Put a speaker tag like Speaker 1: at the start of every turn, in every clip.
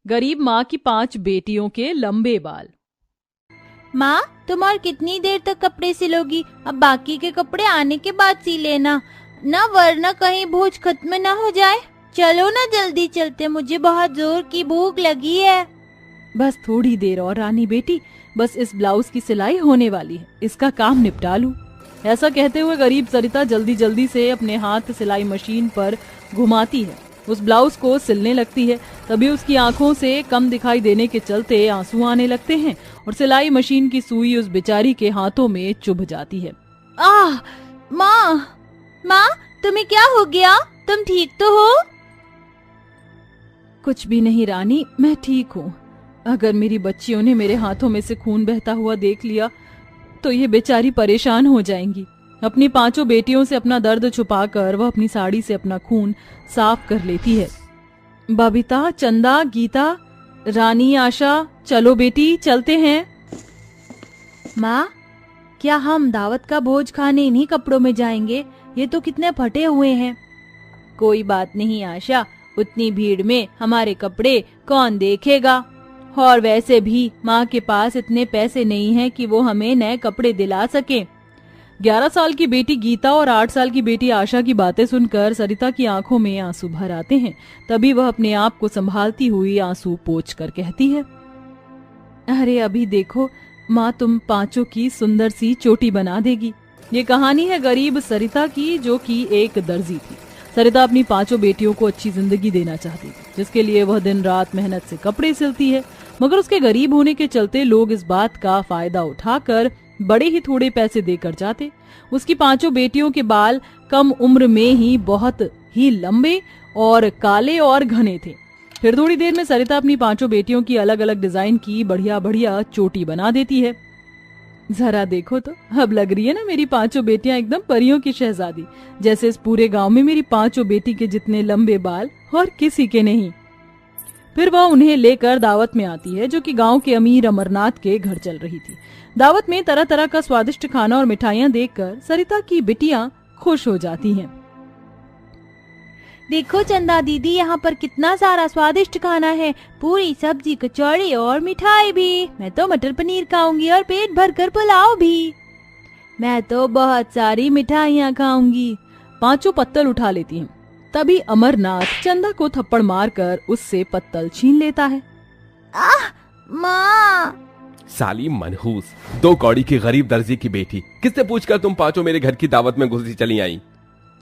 Speaker 1: गरीब माँ की 5 बेटियों के लंबे बाल।
Speaker 2: माँ, तुम और कितनी देर तक कपड़े सिलोगी? अब बाकी के कपड़े आने के बाद सी लेना ना, वरना कहीं भोज खत्म ना हो जाए। चलो ना, जल्दी चलते, मुझे बहुत जोर की भूख लगी है।
Speaker 1: बस थोड़ी देर और रानी बेटी, बस इस ब्लाउज की सिलाई होने वाली है, इसका काम निपटा लूं। ऐसा कहते हुए गरीब सरिता जल्दी जल्दी से अपने हाथ सिलाई मशीन पर घुमाती है, उस ब्लाउज को सिलने लगती है। तभी उसकी आंखों से कम दिखाई देने के चलते आंसू आने लगते हैं और सिलाई मशीन की सुई उस बेचारी के हाथों में चुभ जाती है।
Speaker 2: आह! माँ, तुम्हें क्या हो गया? तुम ठीक तो हो?
Speaker 1: कुछ भी नहीं रानी, मैं ठीक हूँ। अगर मेरी बच्चियों ने मेरे हाथों में से खून बहता हुआ देख लिया तो ये बेचारी परेशान हो जाएंगी। अपनी 5 बेटियों से अपना दर्द छुपाकर वह अपनी साड़ी से अपना खून साफ कर लेती है। बबीता, चंदा, गीता, रानी, आशा, चलो बेटी चलते हैं।
Speaker 2: माँ, क्या हम दावत का भोज खाने इन्हीं कपड़ों में जाएंगे? ये तो कितने फटे हुए हैं।
Speaker 1: कोई बात नहीं आशा, उतनी भीड़ में हमारे कपड़े कौन देखेगा? और वैसे भी माँ के पास इतने पैसे नहीं हैं कि वो हमें नए कपड़े दिला सके। 11 साल की बेटी गीता और 8 साल की बेटी आशा की बातें सुनकर सरिता की आंखों में आंसू भर आते हैं। तभी वह अपने आप को संभालती हुई आंसू पोंछ कर कहती है, अरे अभी देखो माँ, तुम 5 की सुंदर सी चोटी बना देगी। ये कहानी है गरीब सरिता की, जो कि एक दर्जी थी। सरिता अपनी 5 बेटियों को अच्छी जिंदगी देना चाहती थी, जिसके लिए वह दिन रात मेहनत से कपड़े सिलती है। मगर उसके गरीब होने के चलते लोग इस बात का फायदा उठाकर बड़े ही थोड़े पैसे देकर जाते। उसकी 5 बेटियों के बाल कम उम्र में ही बहुत ही लंबे और काले और घने थे। फिर थोड़ी देर में सरिता अपनी 5 बेटियों की अलग अलग डिजाइन की बढ़िया बढ़िया चोटी बना देती है। जरा देखो तो, अब लग रही है ना मेरी 5 बेटियां एकदम परियों की शहजादी, जैसे इस पूरे गांव में मेरी 5 बेटी के जितने लंबे बाल और किसी के नहीं। फिर वह उन्हें लेकर दावत में आती है, जो कि गांव के अमीर अमरनाथ के घर चल रही थी। दावत में तरह तरह का स्वादिष्ट खाना और मिठाइयां देखकर सरिता की बिटियां खुश हो जाती हैं।
Speaker 2: देखो चंदा दीदी, यहाँ पर कितना सारा स्वादिष्ट खाना है, पूरी सब्जी, कचौड़ी और मिठाई भी। मैं तो मटर पनीर खाऊंगी और पेट भरकर पुलाव भी।
Speaker 1: मैं तो बहुत सारी मिठाइयाँ खाऊंगी। 5 पत्तल उठा लेती हैं। तभी अमरनाथ चंदा को थप्पड़ मारकर उससे पत्तल छीन लेता है।
Speaker 2: आह! माँ!
Speaker 3: साली मनहूस, 2 कौड़ी की गरीब दर्जी की बेटी, किससे पूछकर तुम 5 मेरे घर की दावत में घुसी चली आई?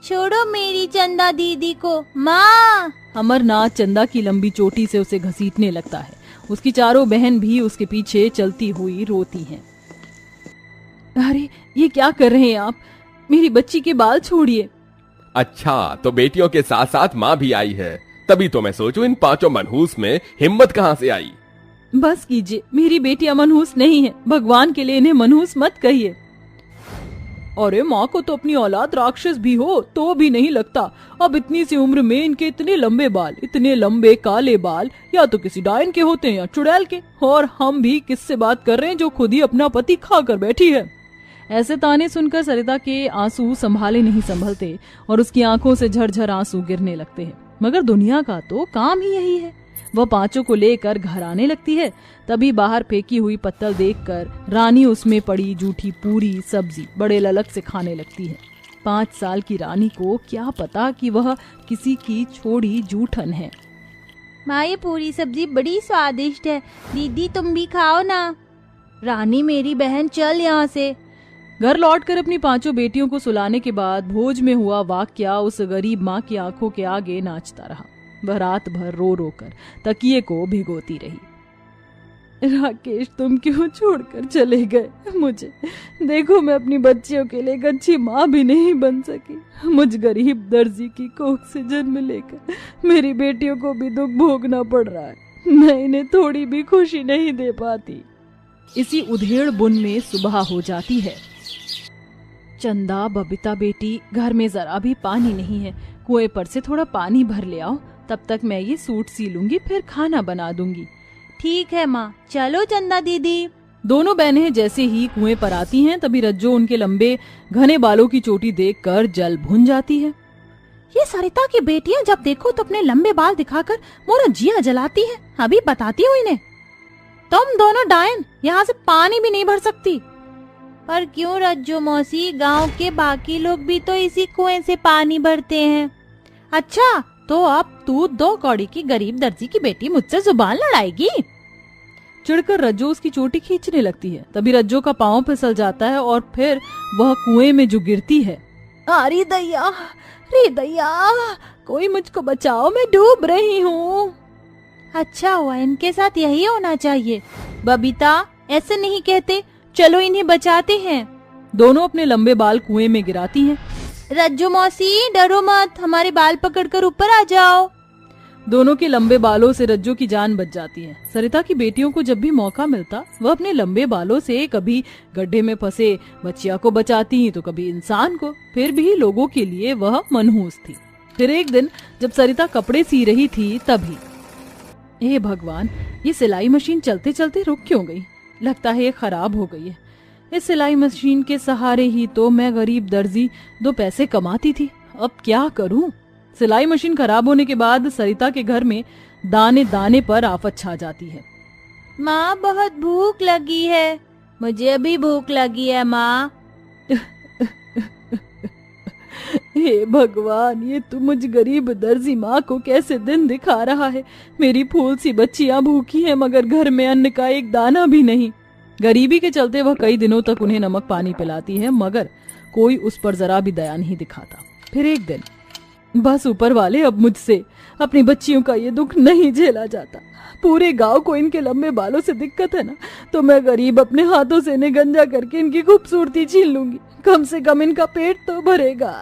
Speaker 2: छोड़ो मेरी चंदा दीदी को, माँ!
Speaker 1: अमरनाथ चंदा की लंबी चोटी से उसे घसीटने लगता है। उसकी 4 बहन भी उसके पीछे चलती हुई रोती हैं। अरे ये क्या कर रहे हैं आप? मेरी बच्ची के बाल छोड़िए।
Speaker 3: अच्छा, तो बेटियों के साथ साथ माँ भी आई है। तभी तो मैं सोचूं इन 5 मनहूस में हिम्मत कहाँ से आई।
Speaker 1: बस कीजिए, मेरी बेटियां मनहूस नहीं है, भगवान के लिए इन्हें मनहूस मत कहिए। अरे माँ को तो अपनी औलाद राक्षस भी हो तो भी नहीं लगता। अब इतनी सी उम्र में इनके इतने लंबे बाल, इतने लंबे काले बाल, या तो किसी डायन के होते हैं या चुड़ैल के। और हम भी किससे बात कर रहे हैं जो खुद ही अपना पति खा कर बैठी है। ऐसे ताने सुनकर सरिता के आंसू संभाले नहीं संभलते और उसकी आंखों से झरझर आंसू गिरने लगते हैं। मगर दुनिया का तो काम ही यही है। वह 5 को लेकर घर आने लगती है। तभी बाहर फेंकी हुई पत्तल देखकर रानी उसमें पड़ी जूठी पूरी सब्जी बड़े ललक से खाने लगती है। 5 साल की रानी को क्या पता कि वह किसी की छोड़ी जूठन है।
Speaker 2: माँ, ये पूरी सब्जी बड़ी स्वादिष्ट है, दीदी तुम भी खाओ ना।
Speaker 1: रानी मेरी बहन, चल यहाँ से। घर लौटकर अपनी 5 बेटियों को सुलाने के बाद भोज में हुआ वाकया उस गरीब माँ की आंखों के आगे नाचता रहा। वह रात भर रो रो कर तकिए को भिगोती रही। राकेश, तुम क्यों छोड़कर चले गए मुझे? देखो, मैं अपनी बच्चियों के लिए एक अच्छी माँ भी नहीं बन सकी। मुझ गरीब दर्जी की कोख से जन्म लेकर मेरी बेटियों को भी दुख भोगना पड़ रहा है। मैं इन्हें थोड़ी भी खुशी नहीं दे पाती। इसी उधेड़ बुन में सुबह हो जाती है। चंदा, बबीता बेटी, घर में जरा भी पानी नहीं है, कुएं पर से थोड़ा पानी भर ले आओ। तब तक मैं ये सूट सी लूंगी, फिर खाना बना दूंगी।
Speaker 2: ठीक है माँ, चलो चंदा दीदी।
Speaker 1: दोनों बहनें जैसे ही कुएं पर आती हैं, तभी रज्जो उनके लंबे घने बालों की चोटी देखकर जल भुन जाती है। ये सरिता की बेटियां जब देखो तो अपने लंबे बाल दिखाकर मोरा जिया जलाती हैं। अभी बताती हूँ इन्हें। तुम दोनों डायन यहाँ से पानी भी नहीं भर सकती।
Speaker 2: पर क्यों रज्जू मौसी, गांव के बाकी लोग भी तो इसी कुएं से पानी भरते हैं।
Speaker 1: अच्छा, तो अब तू 2 कौड़ी की गरीब दर्जी की बेटी मुझसे जुबान लड़ाएगी? चिढ़कर रज्जो उसकी चोटी खींचने लगती है। तभी रज्जो का पांव फिसल जाता है और फिर वह कुएं में जो गिरती है। अरे दैया, रे दैया, कोई मुझको बचाओ, मैं डूब रही हूँ।
Speaker 2: अच्छा हुआ, इनके साथ यही होना चाहिए। बबीता, ऐसे नहीं कहते, चलो इन्हें बचाते हैं।
Speaker 1: दोनों अपने लंबे बाल कुएं में गिराती हैं।
Speaker 2: रज्जू मौसी, डरो मत, हमारे बाल पकड़कर ऊपर आ जाओ।
Speaker 1: दोनों के लंबे बालों से रज्जो की जान बच जाती है। सरिता की बेटियों को जब भी मौका मिलता वह अपने लंबे बालों से कभी गड्ढे में फंसे बच्चिया को बचाती तो कभी इंसान को। फिर भी लोगों के लिए वह मनहूस थी। फिर एक दिन जब सरिता कपड़े सी रही थी तभी, हे भगवान, ये सिलाई मशीन चलते चलते रुक क्यों गई? लगता है ये खराब हो गई है। इस सिलाई मशीन के सहारे ही तो मैं गरीब दर्जी 2 पैसे कमाती थी। अब क्या करूं? सिलाई मशीन खराब होने के बाद सरिता के घर में दाने दाने पर आफत छा जाती है।
Speaker 2: माँ, बहुत भूख लगी है। मुझे भी भूख लगी है माँ।
Speaker 1: हे भगवान, ये तू मुझ गरीब दर्जी माँ को कैसे दिन दिखा रहा है? मेरी फूल सी बच्चियां भूखी हैं मगर घर में अन्न का एक दाना भी नहीं। गरीबी के चलते वह कई दिनों तक उन्हें नमक पानी पिलाती है मगर कोई उस पर जरा भी दया नहीं दिखाता। फिर एक दिन, बस ऊपर वाले, अब मुझसे अपनी बच्चियों का ये दुख नहीं झेला जाता। पूरे गांव को इनके लंबे बालों से दिक्कत है ना, तो मैं गरीब अपने हाथों से इन्हें गंजा करके इनकी खूबसूरती छीन लूंगी। कम से कम इनका पेट तो भरेगा।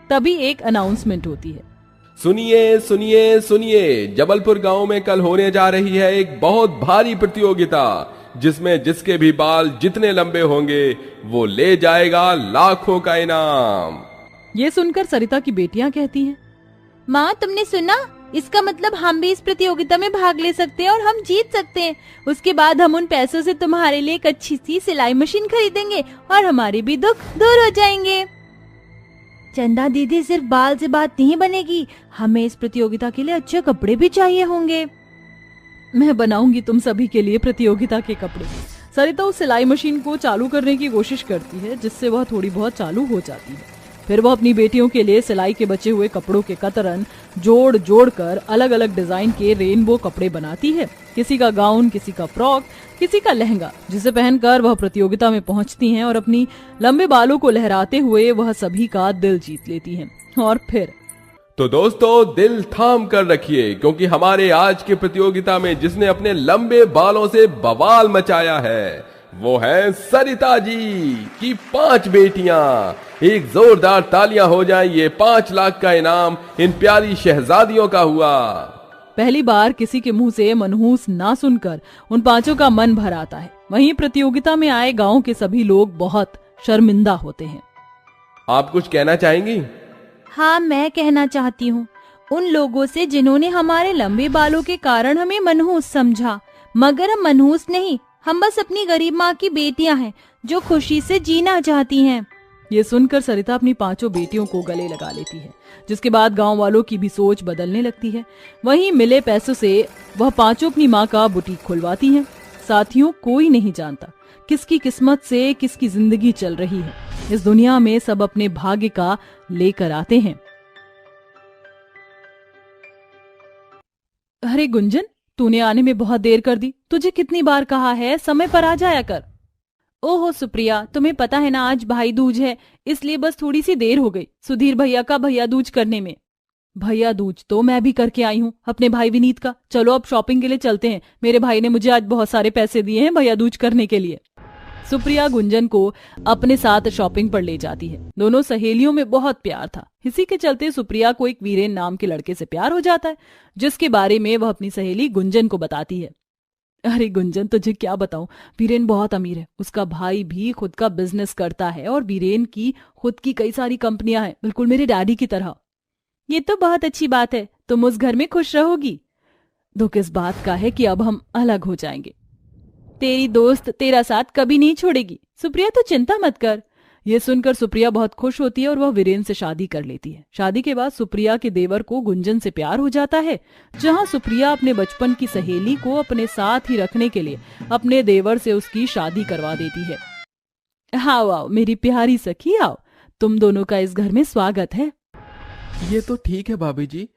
Speaker 1: तभी एक अनाउंसमेंट होती है।
Speaker 3: सुनिए सुनिए सुनिए, जबलपुर गांव में कल होने जा रही है एक बहुत भारी प्रतियोगिता, जिसमें जिसके भी बाल जितने लंबे होंगे वो ले जाएगा लाखों का इनाम।
Speaker 1: ये सुनकर सरिता की बेटियां कहती हैं,
Speaker 2: माँ, तुमने सुना? इसका मतलब हम भी इस प्रतियोगिता में भाग ले सकते हैं और हम जीत सकते हैं। उसके बाद हम उन पैसों से तुम्हारे लिए एक अच्छी सी सिलाई मशीन खरीदेंगे और हमारे भी दुख दूर हो जाएंगे। चंदा दीदी, सिर्फ बाल से बात नहीं बनेगी, हमें इस प्रतियोगिता के लिए अच्छे कपड़े भी चाहिए होंगे।
Speaker 1: मैं बनाऊंगी तुम सभी के लिए प्रतियोगिता के कपड़े। सरिता उस सिलाई मशीन को चालू करने की कोशिश करती है जिससे वह थोड़ी बहुत चालू हो जाती है। फिर वह अपनी बेटियों के लिए सिलाई के बचे हुए कपड़ों के कतरन जोड़ जोड़ कर अलग अलग डिजाइन के रेनबो कपड़े बनाती है। किसी का गाउन, किसी का फ्रॉक, किसी का लहंगा, जिसे पहनकर वह प्रतियोगिता में पहुंचती हैं और अपनी लंबे बालों को लहराते हुए वह सभी का दिल जीत लेती हैं। और फिर
Speaker 3: तो दोस्तों, दिल थाम कर रखिए, क्योंकि हमारे आज की प्रतियोगिता में जिसने अपने लंबे बालों से बवाल मचाया है वो है सरिता जी की 5 बेटियां। एक जोरदार तालियां हो जाए, ये 5 लाख का इनाम इन प्यारी शहजादियों का हुआ।
Speaker 1: पहली बार किसी के मुंह से मनहूस ना सुनकर उन 5 का मन भर आता है। वहीं प्रतियोगिता में आए गांव के सभी लोग बहुत शर्मिंदा होते हैं।
Speaker 3: आप कुछ कहना चाहेंगी?
Speaker 2: हाँ, मैं कहना चाहती हूँ उन लोगों से जिन्होंने हमारे लंबे बालों के कारण हमें मनहूस समझा, मगर हम मनहूस नहीं, हम बस अपनी गरीब माँ की बेटियां हैं जो खुशी से जीना चाहती हैं।
Speaker 1: ये सुनकर सरिता अपनी 5 बेटियों को गले लगा लेती है, जिसके बाद गांव वालों की भी सोच बदलने लगती है। वहीं मिले पैसों से वह 5 अपनी माँ का बुटीक खुलवाती हैं। साथियों, कोई नहीं जानता किसकी किस्मत से किसकी जिंदगी चल रही है। इस दुनिया में सब अपने भाग्य का लेकर आते हैं। अरे गुंजन, तूने आने में बहुत देर कर दी। तुझे कितनी बार कहा है समय पर आ जाया कर। ओहो सुप्रिया, तुम्हें पता है ना आज भाई दूज है, इसलिए बस थोड़ी सी देर हो गई सुधीर भैया का भैया दूज करने में। भैया दूज तो मैं भी करके आई हूँ अपने भाई विनीत का। चलो अब शॉपिंग के लिए चलते हैं। मेरे भाई ने मुझे आज बहुत सारे पैसे दिए हैं भैया दूज करने के लिए। सुप्रिया गुंजन को अपने साथ शॉपिंग पर ले जाती है। दोनों सहेलियों में बहुत प्यार था। इसी के चलते सुप्रिया को एक वीरेन नाम के लड़के से प्यार हो जाता है, जिसके बारे में वह अपनी सहेली गुंजन को बताती है। अरे गुंजन, तुझे क्या बताऊं, वीरेन बहुत अमीर है। उसका भाई भी खुद का बिजनेस करता है और वीरेन की खुद की कई सारी कंपनियां हैं, बिल्कुल मेरे डैडी की तरह।
Speaker 2: ये तो बहुत अच्छी बात है, तुम उस घर में खुश रहोगी।
Speaker 1: दुख इस बात का है कि अब हम अलग हो जाएंगे।
Speaker 2: तेरी दोस्त तेरा साथ कभी नहीं छोड़ेगी। सुप्रिया, तो चिंता मत कर।
Speaker 1: ये सुनकर सुप्रिया बहुत खुश होती है और वह वीरेन से शादी कर लेती है। शादी के बाद सुप्रिया के देवर को गुंजन से प्यार हो जाता है। जहां सुप्रिया अपने बचपन की सहेली को अपने साथ ही रखने के लिए अपने देवर से उसकी शादी करवा देती है। आओ आओ मेरी प्यारी सखी, आओ, तुम दोनों का इस घर में स्वागत है।
Speaker 3: ये तो ठीक है भाभी जी,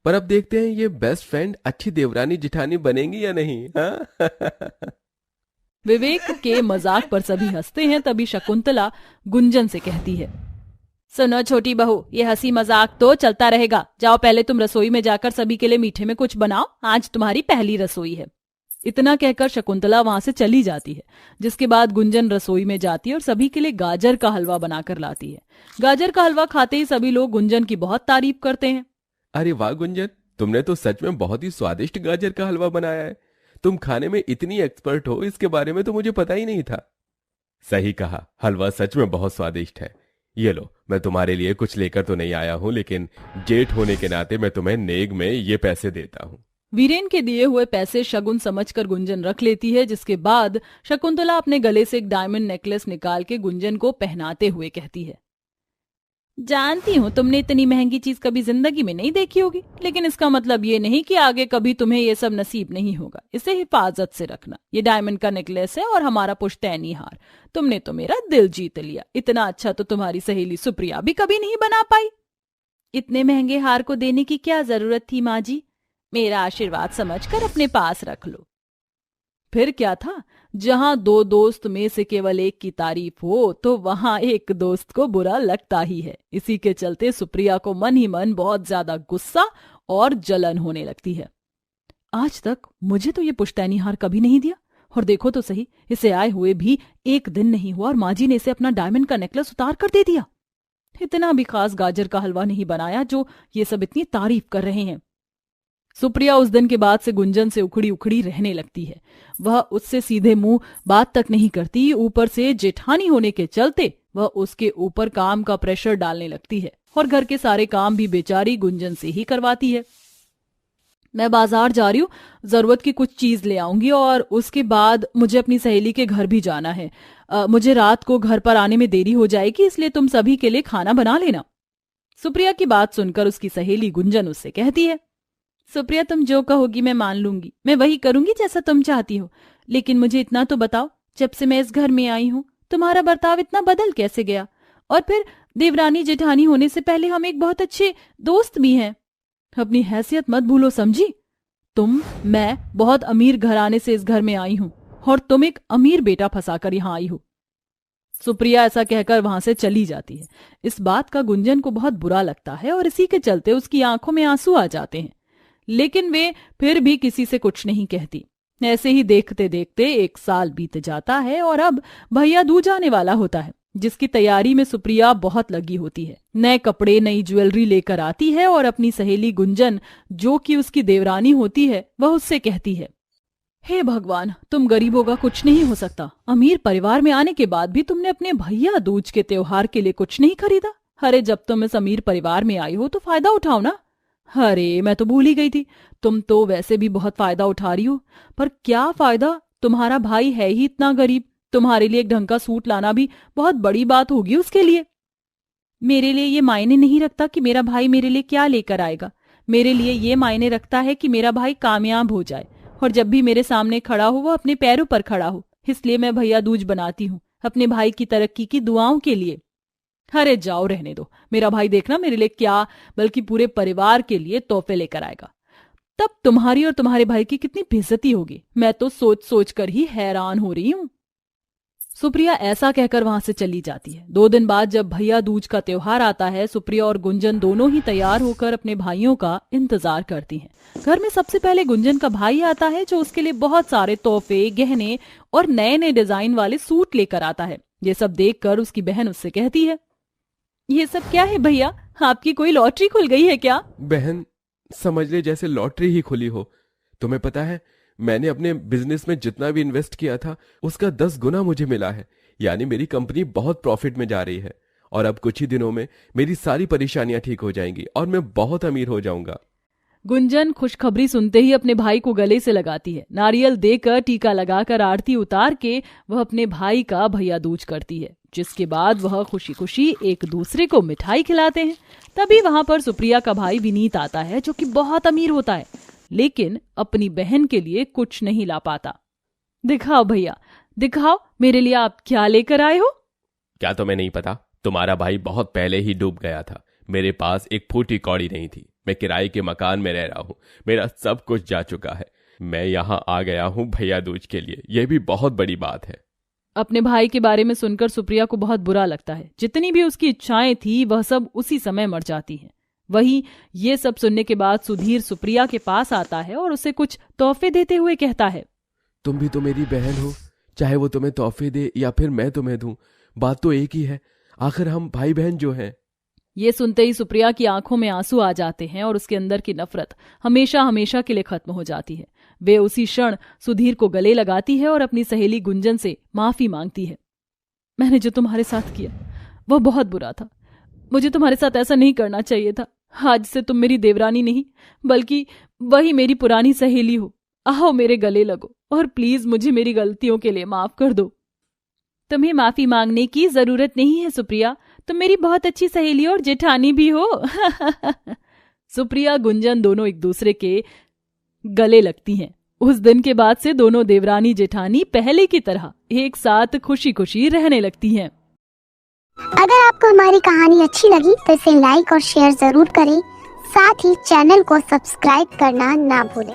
Speaker 3: पर अब देखते हैं ये बेस्ट फ्रेंड अच्छी देवरानी जिठानी बनेंगी या नहीं। हाँ?
Speaker 1: विवेक के मजाक पर सभी हंसते हैं। तभी शकुंतला गुंजन से कहती है, सुनो छोटी बहू, ये हंसी मजाक तो चलता रहेगा। जाओ पहले तुम रसोई में जाकर सभी के लिए मीठे में कुछ बनाओ, आज तुम्हारी पहली रसोई है। इतना कहकर शकुंतला वहां से चली जाती है, जिसके बाद गुंजन रसोई में जाती है और सभी के लिए गाजर का हलवा बनाकर लाती है। गाजर का हलवा खाते ही सभी लोग गुंजन की बहुत तारीफ करते हैं।
Speaker 3: अरे वाह गुंजन, तुमने तो सच में बहुत ही स्वादिष्ट गाजर का हलवा बनाया है। तुम खाने में इतनी एक्सपर्ट हो, इसके बारे में तो मुझे पता ही नहीं था। सही कहा, हलवा सच में बहुत स्वादिष्ट है। ये लो, मैं तुम्हारे लिए कुछ लेकर तो नहीं आया हूं, लेकिन जेठ होने के नाते मैं तुम्हें नेग में ये पैसे देता हूं।
Speaker 1: वीरेन के दिए हुए पैसे शगुन समझकर गुंजन रख लेती है, जिसके बाद शकुंतला अपने गले से एक डायमंड नेकलेस निकाल के गुंजन को पहनाते हुए कहती है, जानती हूँ तुमने इतनी महंगी चीज कभी जिंदगी में नहीं देखी होगी, लेकिन इसका मतलब ये नहीं कि आगे कभी तुम्हें ये सब नसीब नहीं होगा। इसे हिफाजत से रखना। ये डायमंड का नेकलेस है और हमारा पुश्तैनी हार। तुमने तो मेरा दिल जीत लिया। इतना अच्छा तो तुम्हारी सहेली सुप्रिया भी कभी नहीं बना पाई। इतने महंगे हार को देने की क्या जरूरत थी माँ जी? मेरा आशीर्वाद समझकर अपने पास रख लो। फिर क्या था, जहां दो दोस्त में से केवल एक की तारीफ हो तो वहां एक दोस्त को बुरा लगता ही है। इसी के चलते सुप्रिया को मन ही मन बहुत ज्यादा गुस्सा और जलन होने लगती है। आज तक मुझे तो ये पुश्तैनी हार कभी नहीं दिया, और देखो तो सही, इसे आए हुए भी एक दिन नहीं हुआ और माँ जी ने इसे अपना डायमंड का नेकलेस उतार कर दे दिया। इतना भी खास गाजर का हलवा नहीं बनाया जो ये सब इतनी तारीफ कर रहे हैं। सुप्रिया उस दिन के बाद से गुंजन से उखड़ी उखड़ी रहने लगती है। वह उससे सीधे मुंह बात तक नहीं करती, ऊपर से जेठानी होने के चलते वह उसके ऊपर काम का प्रेशर डालने लगती है और घर के सारे काम भी बेचारी गुंजन से ही करवाती है। मैं बाजार जा रही हूँ, जरूरत की कुछ चीज ले आऊंगी और उसके बाद मुझे अपनी सहेली के घर भी जाना है। मुझे रात को घर पर आने में देरी हो जाएगी, इसलिए तुम सभी के लिए खाना बना लेना। सुप्रिया की बात सुनकर उसकी सहेली गुंजन उससे कहती है, सुप्रिया तुम जो कहोगी मैं मान लूंगी, मैं वही करूंगी जैसा तुम चाहती हो, लेकिन मुझे इतना तो बताओ, जब से मैं इस घर में आई हूँ तुम्हारा बर्ताव इतना बदल कैसे गया? और फिर देवरानी जेठानी होने से पहले हम एक बहुत अच्छे दोस्त भी हैं। अपनी हैसियत मत भूलो, समझी? मैं बहुत अमीर घराने से इस घर में आई हूँ और तुम एक अमीर बेटा फंसाकर यहाँ आई हो। सुप्रिया ऐसा कहकर वहां से चली जाती है। इस बात का गुंजन को बहुत बुरा लगता है और इसी के चलते उसकी आंखों में आंसू आ जाते हैं, लेकिन वे फिर भी किसी से कुछ नहीं कहती। ऐसे ही देखते देखते 1 साल बीत जाता है और अब भैया दूज आने वाला होता है, जिसकी तैयारी में सुप्रिया बहुत लगी होती है। नए कपड़े, नई ज्वेलरी लेकर आती है और अपनी सहेली गुंजन, जो कि उसकी देवरानी होती है, वह उससे कहती है, हे भगवान, तुम गरीबों का कुछ नहीं हो सकता। अमीर परिवार में आने के बाद भी तुमने अपने भैया दूज के त्योहार के लिए कुछ नहीं खरीदा। अरे जब तुम इस अमीर परिवार में आई हो तो फायदा उठाओ ना। अरे मैं तो भूल ही गई थी, तुम तो वैसे भी बहुत फायदा उठा रही हो। पर क्या फायदा, तुम्हारा भाई है ही इतना गरीब। तुम्हारे लिए एक ढंग का सूट लाना भी बहुत बड़ी बात होगी उसके लिए। मेरे लिए ये मायने नहीं रखता कि मेरा भाई मेरे लिए क्या लेकर आएगा। मेरे लिए ये मायने रखता है कि मेरा भाई कामयाब हो जाए और जब भी मेरे सामने खड़ा हो वो अपने पैरों पर खड़ा हो। इसलिए मैं भैया दूज बनाती हूँ, अपने भाई की तरक्की की दुआओं के लिए। अरे जाओ, रहने दो। मेरा भाई देखना मेरे लिए क्या, बल्कि पूरे परिवार के लिए तोहफे लेकर आएगा। तब तुम्हारी और तुम्हारे भाई की कितनी बेइज्जती होगी, मैं तो सोच सोच कर ही हैरान हो रही हूँ। सुप्रिया ऐसा कहकर वहां से चली जाती है। 2 दिन बाद जब भैया दूज का त्योहार आता है, सुप्रिया और गुंजन दोनों ही तैयार होकर अपने भाइयों का इंतजार करती हैं। घर में सबसे पहले गुंजन का भाई आता है, जो उसके लिए बहुत सारे तोहफे, गहने और नए नए डिजाइन वाले सूट लेकर आता है। ये सब देखकर उसकी बहन उससे कहती है, ये सब क्या है भैया, आपकी कोई लॉटरी खुल गई है क्या?
Speaker 3: बहन, समझ ले जैसे लॉटरी ही खुली हो। तुम्हें पता है, मैंने अपने बिजनेस में जितना भी इन्वेस्ट किया था उसका 10 गुना मुझे मिला है। यानी मेरी कंपनी बहुत प्रॉफिट में जा रही है और अब कुछ ही दिनों में मेरी सारी परेशानियां ठीक हो जाएंगी और मैं बहुत अमीर हो जाऊंगा।
Speaker 1: गुंजन खुशखबरी सुनते ही अपने भाई को गले से लगाती है। नारियल देकर, टीका लगाकर, आरती उतार के वह अपने भाई का भैया दूज करती है। जिसके बाद वह खुशी खुशी एक दूसरे को मिठाई खिलाते हैं। तभी वहां पर सुप्रिया का भाई विनीत आता है, जो कि बहुत अमीर होता है, लेकिन अपनी बहन के लिए कुछ नहीं ला पाता। दिखाओ भैया, दिखाओ मेरे लिए आप क्या लेकर आए हो।
Speaker 3: क्या तुम्हें नहीं पता? तुम्हारा भाई बहुत पहले ही डूब गया था। मेरे पास एक फूटी कौड़ी नहीं थी। मैं किराए के मकान में रह रहा हूँ। मेरा सब कुछ जा चुका है। मैं यहाँ आ गया हूँ भैया दूज के लिए। यह भी बहुत बड़ी बात है।
Speaker 1: अपने भाई के बारे में सुनकर सुप्रिया को बहुत बुरा लगता है। जितनी भी उसकी इच्छाएं थी वह सब उसी समय मर जाती हैं। वहीं ये सब सुनने के बाद सुधीर सुप्रिया के पास आता है और उसे कुछ तोहफे देते हुए कहता है,
Speaker 3: तुम भी तो मेरी बहन हो, चाहे वो तुम्हें तोहफे दे या फिर मैं तुम्हें दूं, बात तो एक ही है। आखिर हम भाई बहन जो हैं।
Speaker 1: ये सुनते ही सुप्रिया की आंखों में आंसू आ जाते हैं और उसके अंदर की नफरत हमेशा हमेशा के लिए खत्म हो जाती है। वे उसी क्षण सुधीर को गले लगाती है और अपनी सहेली गुंजन से माफी मांगती है। मैंने जो तुम्हारे साथ किया वह बहुत बुरा था। मुझे तुम्हारे साथ ऐसा नहीं करना चाहिए था। आज से तुम मेरी देवरानी नहीं बल्कि वही मेरी पुरानी सहेली हो। आओ मेरे गले लगो और प्लीज मुझे मेरी गलतियों के लिए माफ कर दो। तुम्हें माफी मांगने की जरूरत नहीं है सुप्रिया, तुम मेरी बहुत अच्छी सहेली और जेठानी भी हो। सुप्रिया गुंजन दोनों एक दूसरे के गले लगती हैं। उस दिन के बाद से दोनों देवरानी जेठानी पहले की तरह एक साथ खुशी खुशी रहने लगती हैं।
Speaker 4: अगर आपको हमारी कहानी अच्छी लगी तो इसे लाइक और शेयर जरूर करें। साथ ही चैनल को सब्सक्राइब करना ना भूलें।